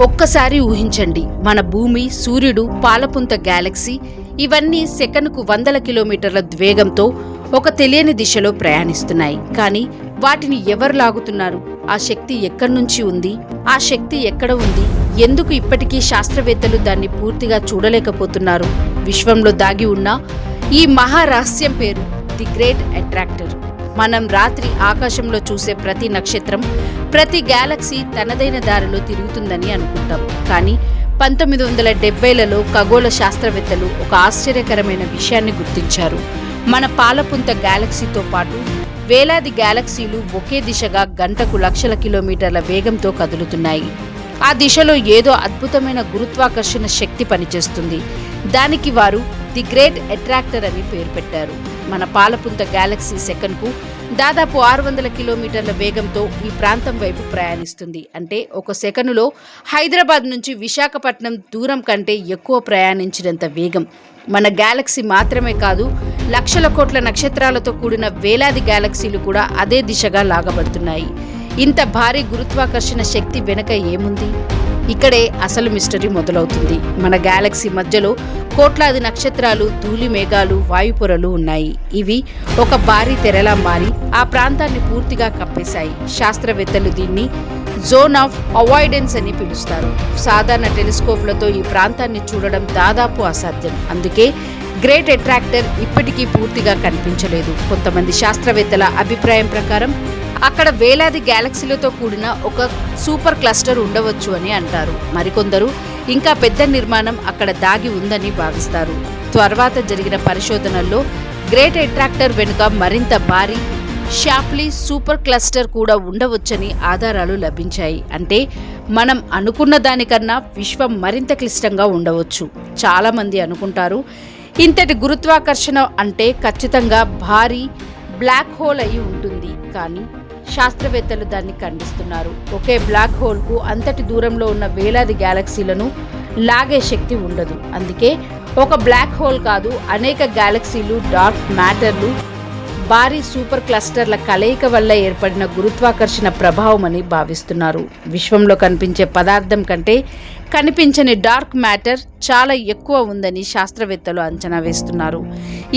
ఒక్కసారి ఊహించండి, మన భూమి, సూర్యుడు, పాలపుంత గ్యాలక్సీ ఇవన్నీ సెకనుకు 100 కిలోమీటర్ల వేగంతో ఒక తెలియని దిశలో ప్రయాణిస్తున్నాయి. కానీ వాటిని ఎవరు లాగుతున్నారు? ఆ శక్తి ఎక్కడి నుంచి ఉంది? ఆ శక్తి ఎక్కడ ఉంది? ఎందుకు ఇప్పటికీ శాస్త్రవేత్తలు దాన్ని పూర్తిగా చూడలేకపోతున్నారు? విశ్వంలో దాగి ఉన్న ఈ మహారహస్యం పేరు ది గ్రేట్ అట్రాక్టర్. మనం రాత్రి ఆకాశంలో చూసే ప్రతి నక్షత్రం, ప్రతి గ్యాలక్సీ తనదైన దారిలో తిరుగుతుందని అనుకుంటాం. కానీ 1970లలో ఖగోళ శాస్త్రవేత్తలు ఒక ఆశ్చర్యకరమైన విషయాన్ని గుర్తించారు. మన పాలపుంత గ్యాలక్సీతో పాటు వేలాది గ్యాలక్సీలు ఒకే దిశగా గంటకు లక్షల కిలోమీటర్ల వేగంతో కదులుతున్నాయి. ఆ దిశలో ఏదో అద్భుతమైన గురుత్వాకర్షణ శక్తి పనిచేస్తుంది. దానికి వారు ది గ్రేట్ అట్రాక్టర్ అని పేరు పెట్టారు. మన పాలపుంత గ్యాలక్సీ సెకన్కు దాదాపు 600 కిలోమీటర్ల వేగంతో ఈ ప్రాంతం వైపు ప్రయాణిస్తుంది. అంటే ఒక సెకనులో హైదరాబాద్ నుంచి విశాఖపట్నం దూరం కంటే ఎక్కువ ప్రయాణించినంత వేగం. మన గ్యాలక్సీ మాత్రమే కాదు, లక్షల కోట్ల నక్షత్రాలతో కూడిన వేలాది గ్యాలక్సీలు కూడా అదే దిశగా లాగబడుతున్నాయి. ఇంత భారీ గురుత్వాకర్షణ శక్తి వెనుక ఏముంది? ఇక్కడే అసలు మిస్టరీ మొదలవుతుంది. మన గ్యాలక్సీ మధ్యలో కోట్లాది నక్షత్రాలు, ధూళి మేఘాలు, వాయుపొరలు ఉన్నాయి. ఇవి ఒక భారీ తెరలా మారి ఆ ప్రాంతాన్ని పూర్తిగా కప్పేశాయి. శాస్త్రవేత్తలు దీన్ని జోన్ ఆఫ్ అవాయిడెన్స్ అని పిలుస్తారు. సాధారణ టెలిస్కోప్లతో ఈ ప్రాంతాన్ని చూడడం దాదాపు అసాధ్యం. అందుకే గ్రేట్ అట్రాక్టర్ ఇప్పటికీ పూర్తిగా కనిపించలేదు. కొంతమంది శాస్త్రవేత్తల అభిప్రాయం ప్రకారం అక్కడ వేలాది గ్యాలక్సీలతో కూడిన ఒక సూపర్ క్లస్టర్ ఉండవచ్చు అని అంటారు. మరికొందరు ఇంకా పెద్ద నిర్మాణం అక్కడ దాగి ఉందని భావిస్తారు. తర్వాత జరిగిన పరిశోధనల్లో గ్రేట్ అట్రాక్టర్ వెనుక మరింత భారీ షాప్లీ సూపర్ క్లస్టర్ కూడా ఉండవచ్చని ఆధారాలు లభించాయి. అంటే మనం అనుకున్న దానికన్నా విశ్వం మరింత క్లిష్టంగా ఉండవచ్చు. చాలామంది అనుకుంటారు ఇంతటి గురుత్వాకర్షణ అంటే ఖచ్చితంగా భారీ బ్లాక్ హోల్ అయి ఉంటుంది. కానీ శాస్త్రవేత్తలు దాన్ని ఖండిస్తున్నారు. ఒకే బ్లాక్ హోల్కు అంతటి దూరంలో ఉన్న వేలాది గ్యాలక్సీలను లాగే శక్తి ఉండదు. అందుకే ఒక బ్లాక్ హోల్ కాదు, అనేక గ్యాలక్సీలు, డార్క్ మ్యాటర్లు, భారీ సూపర్ క్లస్టర్ల కలయిక వల్ల ఏర్పడిన గురుత్వాకర్షణ ప్రభావం అని భావిస్తున్నారు. విశ్వంలో కనిపించే పదార్థం కంటే కనిపించని డార్క్ మ్యాటర్ చాలా ఎక్కువ ఉందని శాస్త్రవేత్తలు అంచనా వేస్తున్నారు.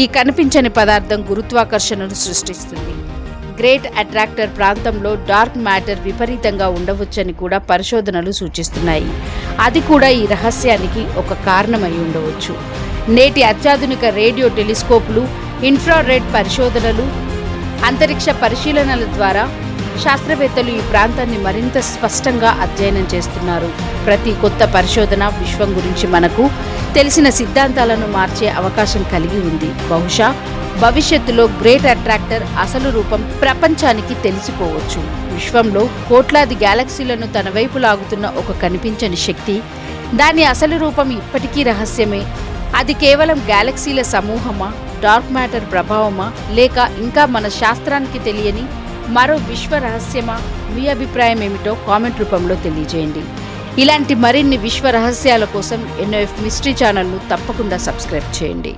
ఈ కనిపించని పదార్థం గురుత్వాకర్షణను సృష్టిస్తుంది. గ్రేట్ అట్రాక్టర్ ప్రాంతంలో డార్క్ మ్యాటర్ విపరీతంగా ఉండవచ్చని కూడా పరిశోధనలు సూచిస్తున్నాయి. అది కూడా ఈ రహస్యానికి ఒక కారణమై ఉండవచ్చు. నేటి అత్యాధునిక రేడియో టెలిస్కోపులు, ఇన్ఫ్రారెడ్ పరిశోధనలు, అంతరిక్ష పరిశీలనల ద్వారా శాస్త్రవేత్తలు ఈ ప్రాంతాన్ని మరింత స్పష్టంగా అధ్యయనం చేస్తున్నారు. ప్రతి కొత్త పరిశోధన విశ్వం గురించి మనకు తెలిసిన సిద్ధాంతాలను మార్చే అవకాశం కలిగి ఉంది. బహుశా భవిష్యత్తులో గ్రేట్ అట్రాక్టర్ అసలు రూపం ప్రపంచానికి తెలిసిపోవచ్చు. విశ్వంలో కోట్లాది గ్యాలక్సీలను తన వైపు లాగుతున్న ఒక కనిపించని శక్తి, దాని అసలు రూపం ఇప్పటికీ రహస్యమే. అది కేవలం గ్యాలక్సీల సమూహమా, డార్క్ మ్యాటర్ ప్రభావమా, లేక ఇంకా మన శాస్త్రానికి తెలియని మరో విశ్వ రహస్యమా? మీ అభిప్రాయం ఏమిటో కామెంట్ రూపంలో తెలియజేయండి. ఇలాంటి మరిన్ని విశ్వ రహస్యాల కోసం NOF మిస్టరీ ఛానల్ను తప్పకుండా సబ్స్క్రైబ్ చేయండి.